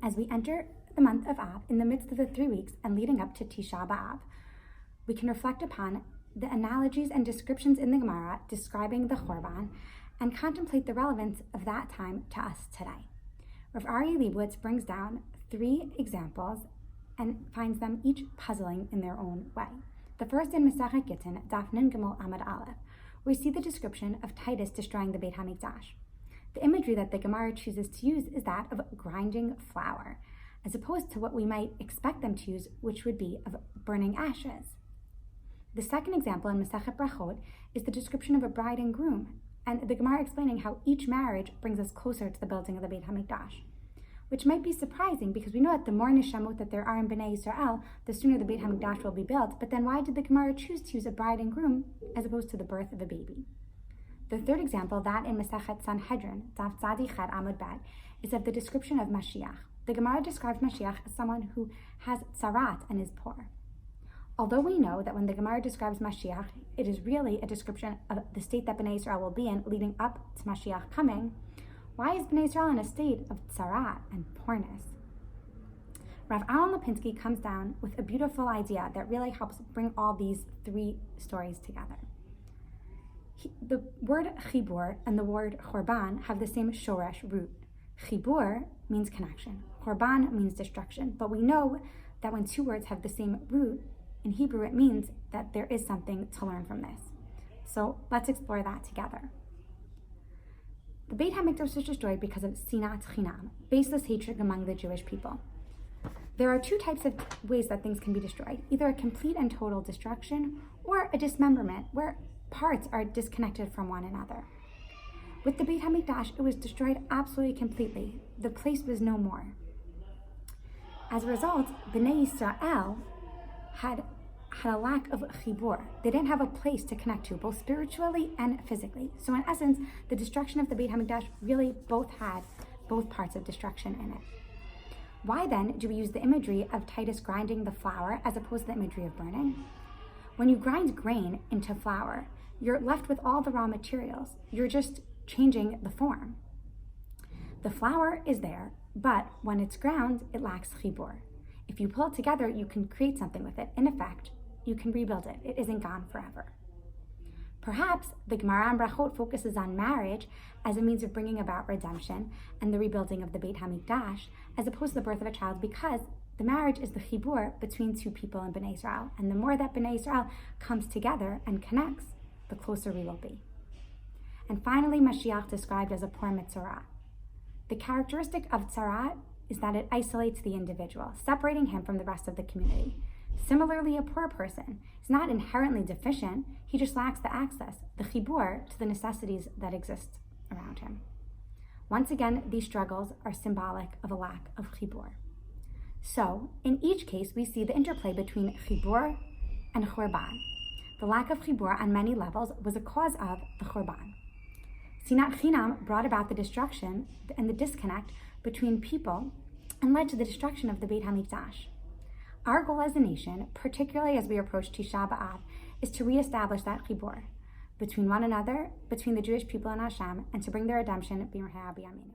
As we enter the month of Av, in the midst of the 3 weeks and leading up to Tisha B'Av, we can reflect upon the analogies and descriptions in the Gemara describing the Chorban and contemplate the relevance of that time to us today. Rav Aryeh Leibowitz brings down 3 examples and finds them each puzzling in their own way. The first in Masechet Gittin, Daf Nun Gimel Amud Aleph, we see the description of Titus destroying the Beit HaMikdash. The imagery that the Gemara chooses to use is that of grinding flour, as opposed to what we might expect them to use, which would be of burning ashes. The second example in Masechet Brachot is the description of a bride and groom, and the Gemara explaining how each marriage brings us closer to the building of the Beit HaMikdash, which might be surprising because we know that the more neshamot that there are in Bnei Yisrael, the sooner the Beit HaMikdash will be built. But then why did the Gemara choose to use a bride and groom as opposed to the birth of a baby? The third example, that in Masechet Sanhedrin, Daf Tzadi Ched Amud Bet, is of the description of Mashiach. The Gemara describes Mashiach as someone who has tzarat and is poor. Although we know that when the Gemara describes Mashiach, it is really a description of the state that Bnei Yisrael will be in leading up to Mashiach coming, why is Bnei Yisrael in a state of tzarat and poorness? Rav Aaron Lipinski comes down with a beautiful idea that really helps bring all these 3 stories together. The word chibur and the word chorban have the same shoresh root. Chibur means connection. Chorban means destruction. But we know that when 2 words have the same root, in Hebrew it means that there is something to learn from this. So let's explore that together. The Beit HaMikdash was destroyed because of sinat chinam, baseless hatred among the Jewish people. There are 2 types of ways that things can be destroyed, either a complete and total destruction or a dismemberment, where parts are disconnected from one another. With the Beit HaMikdash, it was destroyed absolutely completely. The place was no more. As a result, Bnei Yisrael had a lack of chibur. They didn't have a place to connect to, both spiritually and physically. So in essence, the destruction of the Beit HaMikdash really had both parts of destruction in it. Why then do we use the imagery of Titus grinding the flour as opposed to the imagery of burning? When you grind grain into flour, you're left with all the raw materials. You're just changing the form. The flour is there, but when it's ground, it lacks chibur. If you pull it together, you can create something with it. In effect, you can rebuild it. It isn't gone forever. Perhaps the Gemara and Brachot focuses on marriage as a means of bringing about redemption and the rebuilding of the Beit HaMikdash, as opposed to the birth of a child, because the marriage is the chibur between 2 people in Bnei Yisrael. And the more that Bnei Yisrael comes together and connects, the closer we will be. And finally, Mashiach described as a poor mitzorah. The characteristic of tzarat is that it isolates the individual, separating him from the rest of the community. Similarly, a poor person is not inherently deficient, he just lacks the access, the chibur, to the necessities that exist around him. Once again, these struggles are symbolic of a lack of chibur. So, in each case, we see the interplay between chibur and chorban. The lack of chibur on many levels was a cause of the chorban. Sinat chinam brought about the destruction and the disconnect between people and led to the destruction of the Beit HaMikdash. Our goal as a nation, particularly as we approach Tisha B'Av, is to reestablish that chibur between one another, between the Jewish people and Hashem, and to bring their redemption b'mehera b'yameinu.